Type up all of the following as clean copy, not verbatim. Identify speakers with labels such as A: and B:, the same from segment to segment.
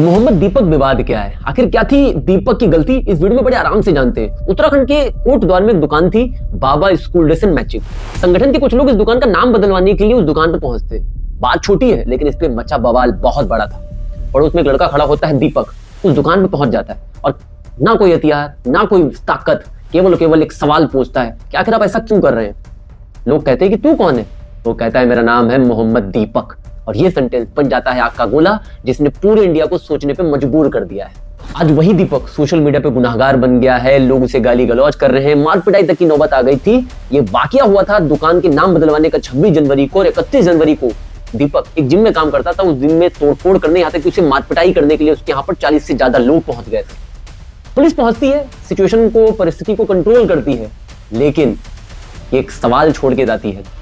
A: मोहम्मद दीपक विवाद क्या है, आखिर क्या थी दीपक की गलती, इस वीडियो में बड़े आराम से जानते हैं। उत्तराखंड के कोटद्वार में एक दुकान थी, बाबा स्कूल ड्रेस एंड मैचिंग। संगठन के कुछ लोग इस दुकान का नाम बदलवाने के लिए उस दुकान पर पहुंचते। बात छोटी है लेकिन इस पे मचा बवाल बहुत बड़ा था। पड़ोस में एक लड़का खड़ा होता है, दीपक उस दुकान में पहुंच जाता है और ना कोई हथियार ना कोई ताकत, केवल एक सवाल पूछता है कि आखिर आप ऐसा क्यों कर रहे हैं। लोग कहते हैं कि तू कौन है? वो कहता है मेरा नाम है मोहम्मद दीपक। और ये सेंटेंस बन जाता है आग का गोला जिसने पूरे इंडिया को सोचने पे मजबूर कर दिया है। आज वही दीपक सोशल मीडिया पे गुनाहगार बन गया है, लोग उसे गाली गलौज कर रहे हैं, मार पिटाई तक की नौबत आ गई थी। ये वाकया हुआ था दुकान के नाम बदलवाने का 26 जनवरी को, और 31 जनवरी को दीपक एक जिम में काम करता था। उस जिम में तोड़फोड़ करने यहाँ तक कि उसे मार पिटाई करने के लिए उसके यहाँ पर 40 से ज्यादा लोग पहुंच गए थे। पुलिस पहुंचती है, सिचुएशन को, परिस्थिति को कंट्रोल करती है, लेकिन एक सवाल छोड़ के जाती है।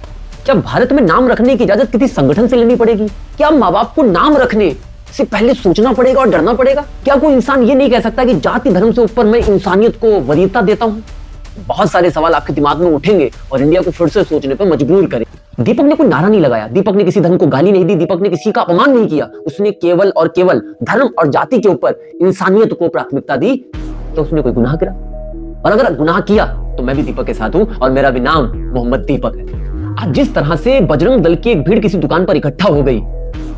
A: क्या भारत में नाम रखने की इजाजत किसी संगठन से लेनी पड़ेगी? क्या माँ बाप को नाम रखने से पहले सोचना पड़ेगा और डरना पड़ेगा? क्या कोई इंसान ये नहीं कह सकता कि जाति धर्म से ऊपर मैं इंसानियत को वरीयता देता हूं? बहुत सारे सवाल आपके दिमाग में उठेंगे और इंडिया को फिर से सोचने पर मजबूर करें। दीपक ने कोई नारा नहीं लगाया, दीपक ने किसी धर्म को गाली नहीं दी, दीपक ने किसी का अपमान नहीं किया। उसने केवल और केवल धर्म और जाति के ऊपर इंसानियत को प्राथमिकता दी। तो उसने कोई गुनाह करा? और अगर गुनाह किया तो मैं भी दीपक के साथ हूं और मेरा भी नाम मोहम्मद दीपक है। आज जिस तरह से बजरंग दल की एक भीड़ किसी दुकान पर इकट्ठा हो गई,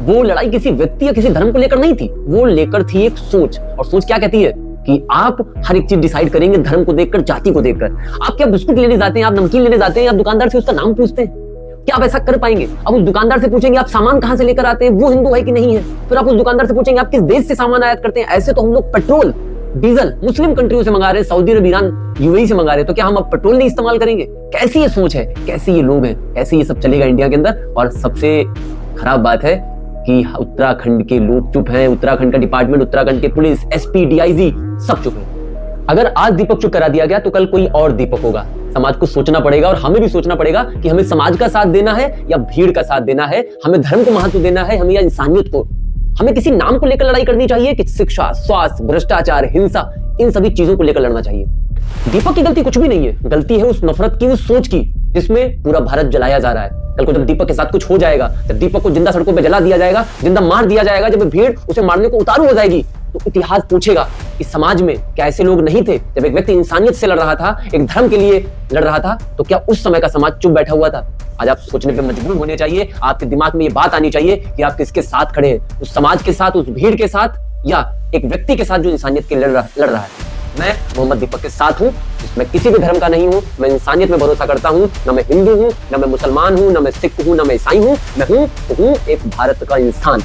A: वो लड़ाई किसी व्यक्ति या किसी धर्म को लेकर नहीं थी, वो लेकर थी एक सोच। और सोच क्या कहती है कि आप हर एक चीज डिसाइड करेंगे धर्म को देखकर, जाति को देखकर। आप क्या बिस्कुट लेने जाते हैं, आप नमकीन लेने जाते हैं, आप दुकानदार से उसका नाम पूछते हैं? क्या आप ऐसा कर पाएंगे? अब उस दुकानदार से पूछेंगे आप सामान कहां से लेकर आते हैं, वो हिंदू है कि नहीं है। फिर आप उस दुकानदार से पूछेंगे आप किस देश से सामान आयात करते हैं। ऐसे तो हम लोग पेट्रोल डीजल मुस्लिम कंट्रियों से मंगा रहे हैं, सऊदी अरब, ईरान, यूएई से मंगा रहे हैं, तो क्या हम अब पेट्रोल नहीं इस्तेमाल करेंगे? कैसी ये सोच है, कैसे ये लोग हैं, कैसे ये सब चलेगा इंडिया के अंदर। और सबसे खराब बात है कि उत्तराखंड के लोग चुप हैं, उत्तराखंड का डिपार्टमेंट, उत्तराखंड के पुलिस, एसपी, डीआईजी सब चुप हैं। अगर आज दीपक चुप करा दिया गया तो कल कोई और दीपक होगा। समाज को सोचना पड़ेगा और हमें भी सोचना पड़ेगा कि हमें समाज का साथ देना है या भीड़ का साथ देना है, हमें धर्म को महत्व देना है, हमें या इंसानियत को। हमें किसी नाम को लेकर लड़ाई करनी चाहिए कि शिक्षा, स्वास्थ्य, भ्रष्टाचार, हिंसा, इन सभी चीजों को लेकर लड़ना चाहिए। दीपक की गलती कुछ भी नहीं है, गलती है उस नफरत की, उस सोच की जिसमें पूरा भारत जलाया जा रहा है। कल को जब दीपक के साथ कुछ हो जाएगा, जब दीपक को जिंदा सड़कों पर जला दिया जाएगा, जिंदा मार दिया जाएगा, जब भीड़ उसे मारने को उतारू हो जाएगी, तो इतिहास पूछेगा कि समाज में क्या ऐसे लोग नहीं थे? जब एक व्यक्ति इंसानियत से लड़ रहा था, एक धर्म के लिए लड़ रहा था, तो क्या उस समय का समाज चुप बैठा हुआ था? आज आप सोचने पे मजबूर होने चाहिए, आपके दिमाग में ये बात आनी चाहिए कि आप किसके साथ खड़े हैं, उस समाज के साथ, उस भीड़ के साथ, या एक व्यक्ति के साथ जो इंसानियत के लड़ रहा है। मैं मोहम्मद दीपक के साथ हूं, मैं किसी भी धर्म का नहीं हूं, मैं इंसानियत में भरोसा करता हूं। ना मैं हिंदू हूं, ना मैं मुसलमान हूं, ना मैं सिख हूं, ना मैं ईसाई हूं, मैं हूं एक भारत का इंसान।